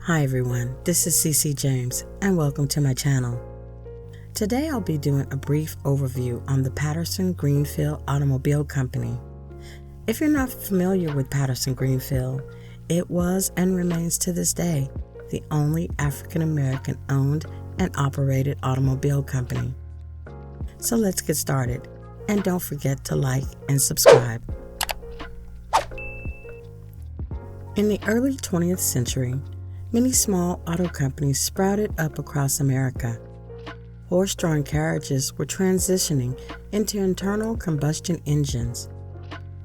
Hi everyone, this is CC James and welcome to my channel. Today I'll be doing a brief overview on the Patterson Greenfield Automobile Company. If you're not familiar with Patterson Greenfield, it was and remains to this day the only African American owned and operated automobile company. So let's get started, and don't forget to like and subscribe. In the early 20th century, many small auto companies sprouted up across America. Horse-drawn carriages were transitioning into internal combustion engines.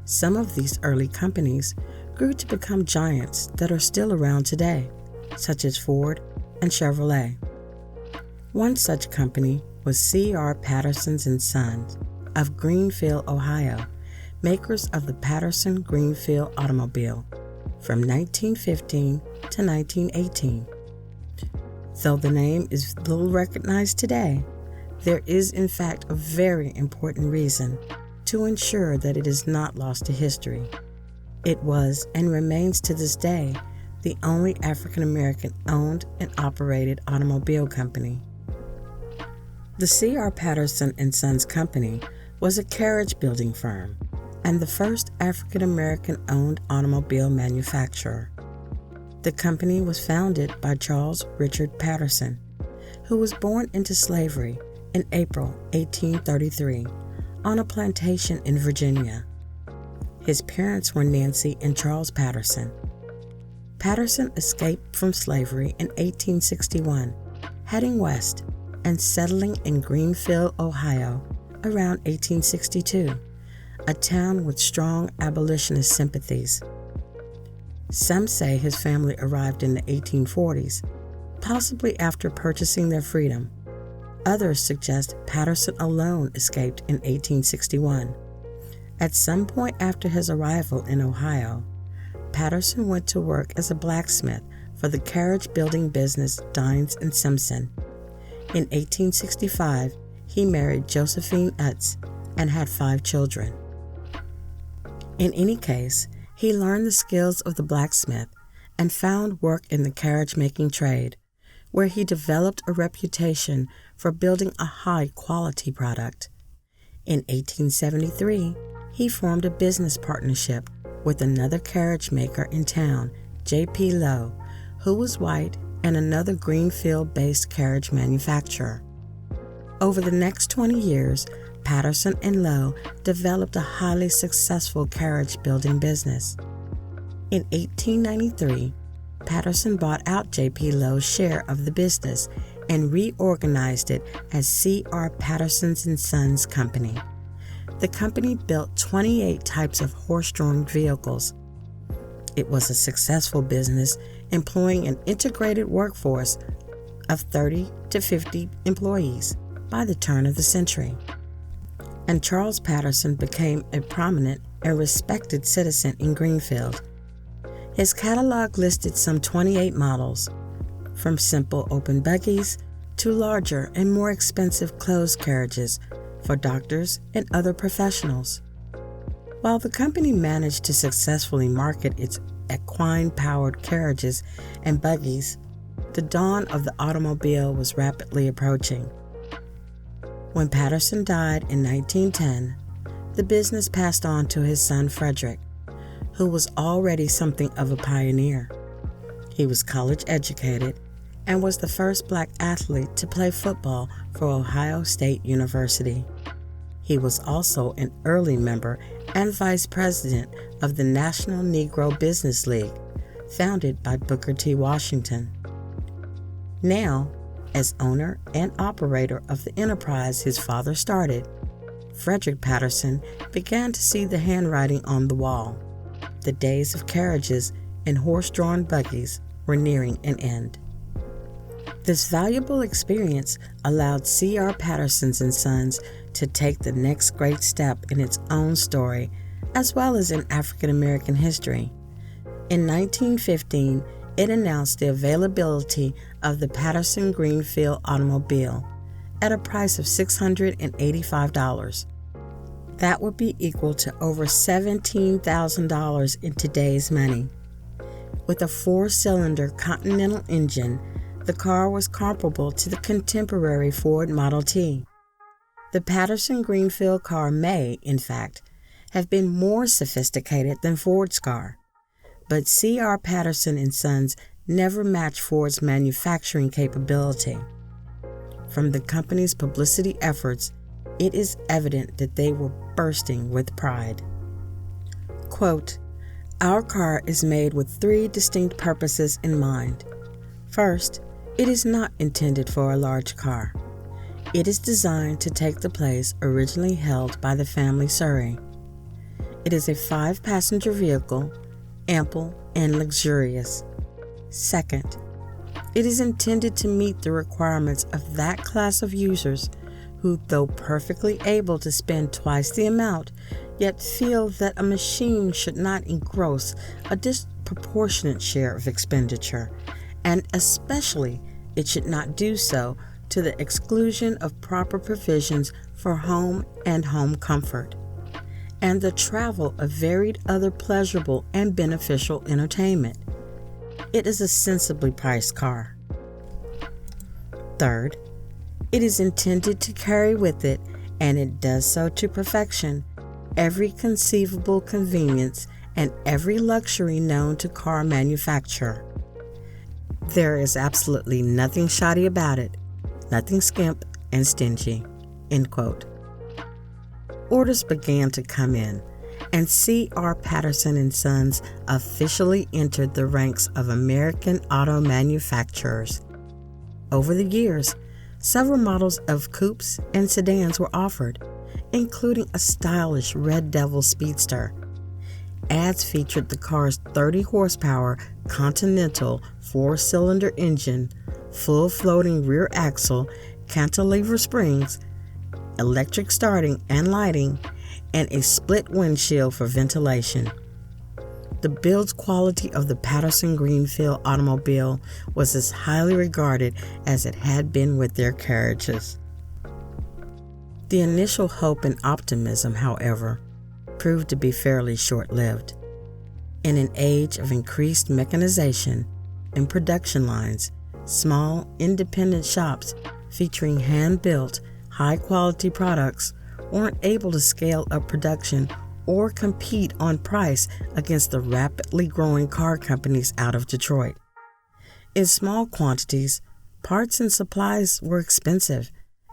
Some of these early companies grew to become giants that are still around today, such as Ford and Chevrolet. One such company was C.R. Patterson and Sons of Greenfield, Ohio, makers of the Patterson Greenfield automobile from 1915 to 1918. Though the name is little recognized today, there is in fact a very important reason to ensure that it is not lost to history. It was and remains to this day the only African American owned and operated automobile company. The C.R. Patterson and Sons Company was a carriage building firm and the first African American owned automobile manufacturer. The company was founded by Charles Richard Patterson, who was born into slavery in April 1833 on a plantation in Virginia. His parents were Nancy and Charles Patterson. Patterson escaped from slavery in 1861, heading west and settling in Greenfield, Ohio around 1862, a town with strong abolitionist sympathies. Some say his family arrived in the 1840s, possibly after purchasing their freedom. Others suggest Patterson alone escaped in 1861. At some point after his arrival in Ohio, Patterson went to work as a blacksmith for the carriage building business Dines and Simpson. In 1865, he married Josephine Utz and had 5 children. In any case, he learned the skills of the blacksmith and found work in the carriage-making trade, where he developed a reputation for building a high-quality product. In 1873, he formed a business partnership with another carriage maker in town, J.P. Lowe, who was white, and another Greenfield-based carriage manufacturer. Over the next 20 years, Patterson and Lowe developed a highly successful carriage building business. In 1893, Patterson bought out J.P. Lowe's share of the business and reorganized it as C.R. Patterson and Sons Company. The company built 28 types of horse-drawn vehicles. It was a successful business, employing an integrated workforce of 30 to 50 employees by the turn of the century. And Charles Patterson became a prominent and respected citizen in Greenfield. His catalog listed some 28 models, from simple open buggies to larger and more expensive closed carriages for doctors and other professionals. While the company managed to successfully market its equine-powered carriages and buggies, the dawn of the automobile was rapidly approaching. When Patterson died in 1910, the business passed on to his son Frederick, who was already something of a pioneer. He was college educated and was the first black athlete to play football for Ohio State University. He was also an early member and vice president of the National Negro Business League, founded by Booker T. Washington. Now, as owner and operator of the enterprise his father started, Frederick Patterson began to see the handwriting on the wall. The days of carriages and horse-drawn buggies were nearing an end. This valuable experience allowed C.R. Patterson and Sons to take the next great step in its own story, as well as in African American history. In 1915, it announced the availability of the Patterson Greenfield automobile at a price of $685. That would be equal to over $17,000 in today's money. With a 4-cylinder Continental engine, the car was comparable to the contemporary Ford Model T. The Patterson Greenfield car may, in fact, have been more sophisticated than Ford's car, but C.R. Patterson and Sons never matched Ford's manufacturing capability. From the company's publicity efforts, it is evident that they were bursting with pride. Quote, "Our car is made with 3 distinct purposes in mind. First, it is not intended for a large car. It is designed to take the place originally held by the family Surrey. It is a 5-passenger vehicle, ample and luxurious. Second, it is intended to meet the requirements of that class of users who, though perfectly able to spend twice the amount, yet feel that a machine should not engross a disproportionate share of expenditure, and especially it should not do so to the exclusion of proper provisions for home and home comfort, and the travel of varied other pleasurable and beneficial entertainment. It is a sensibly priced car. Third, it is intended to carry with it, and it does so to perfection, every conceivable convenience and every luxury known to car manufacture. There is absolutely nothing shoddy about it, nothing skimp and stingy." End quote. Orders began to come in, and C.R. Patterson and Sons officially entered the ranks of American auto manufacturers. Over the years, several models of coupes and sedans were offered, including a stylish Red Devil Speedster. Ads featured the car's 30-horsepower Continental 4-cylinder engine, full floating rear axle, cantilever springs, electric starting and lighting, and a split windshield for ventilation. The build quality of the Patterson Greenfield automobile was as highly regarded as it had been with their carriages. The initial hope and optimism, however, proved to be fairly short-lived. In an age of increased mechanization and production lines, small independent shops featuring hand-built, high-quality products weren't able to scale up production or compete on price against the rapidly growing car companies out of Detroit. In small quantities, parts and supplies were expensive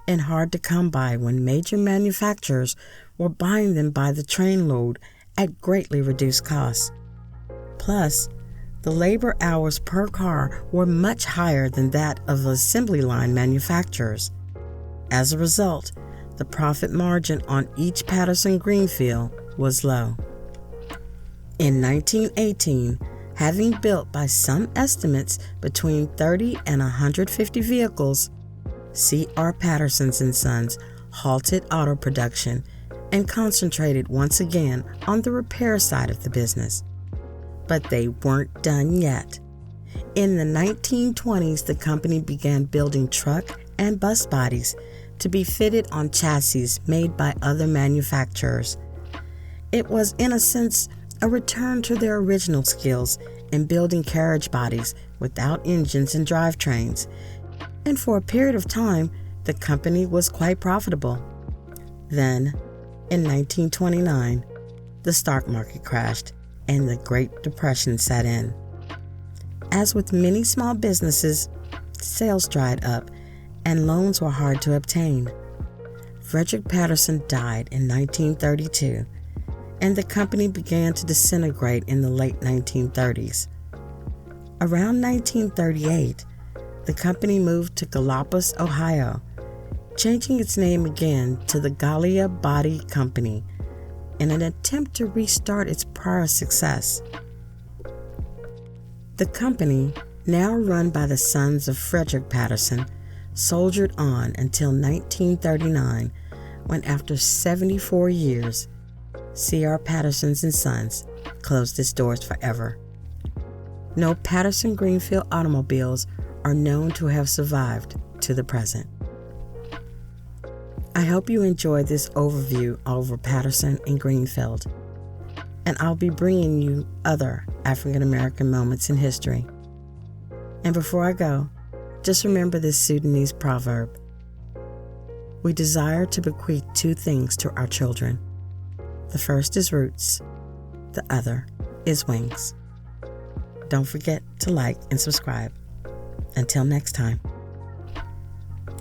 and hard to come by when major manufacturers were buying them by the trainload at greatly reduced costs. Plus, the labor hours per car were much higher than that of assembly line manufacturers. As a result, the profit margin on each Patterson Greenfield was low. In 1918, having built by some estimates between 30 and 150 vehicles, C.R. Patterson and Sons halted auto production and concentrated once again on the repair side of the business. But they weren't done yet. In the 1920s, the company began building truck and bus bodies to be fitted on chassis made by other manufacturers. It was, in a sense, a return to their original skills in building carriage bodies without engines and drivetrains, and for a period of time, the company was quite profitable. Then, in 1929, the stock market crashed and the Great Depression set in. As with many small businesses, sales dried up and loans were hard to obtain. Frederick Patterson died in 1932, and the company began to disintegrate in the late 1930s. Around 1938, the company moved to Gallipolis, Ohio, changing its name again to the Gallia Body Company in an attempt to restart its prior success. The company, now run by the sons of Frederick Patterson, soldiered on until 1939, when after 74 years, C.R. Patterson and Sons closed its doors forever. No Patterson Greenfield automobiles are known to have survived to the present. I hope you enjoyed this overview over Patterson and Greenfield. and I'll be bringing you other African American moments in history. And before I go, just remember this Sudanese proverb. We desire to bequeath two things to our children. The first is roots, the other is wings. Don't forget to like and subscribe. Until next time.